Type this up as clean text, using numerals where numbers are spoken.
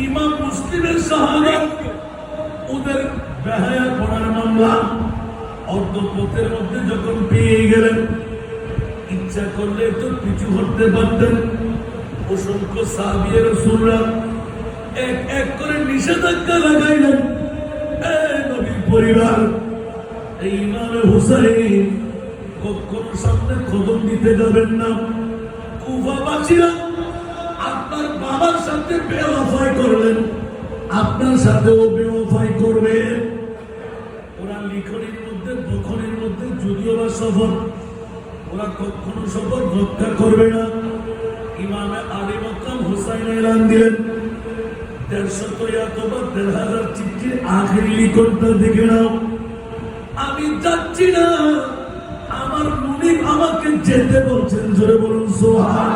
ইমাম মুসলিমের শাহাদাত, ওদের বেহায়া করার মামলা অর্ধপথের মধ্যে যখন পেয়ে গেলেন, ইচ্ছা করলে তো পিছু হতে পারতেন। অসংখ্য সাহাবী রাসূলরা এক এক করে নিষেধাজ্ঞা লাগাইলেন, নবীর পরিবার, এই ইমামে হুসাইন কখনো সামনে কদম দিতে যাবেন না। কুফাবাসীরা আপনার বাবার সাথে বেওয়াফাই করলেন, আপনার সাথেও বেওয়াফাই করবে। ওরা লিখনির মধ্যে দখলের মধ্যে যদিও বা সফর, ওরা কখনো সফর রক্ষা করবে না। ইমামে আলী মাকাম হুসাইন এলান দিলেন, ১৫০ অথবা ১৫০০ চিঠির আখেরি লিখনটা দেখে নাও। আমি যাচ্ছি না, আমার মুনিব আমাকে যেতে বলছেন, জোরে বলুন সুবহানাল্লাহ।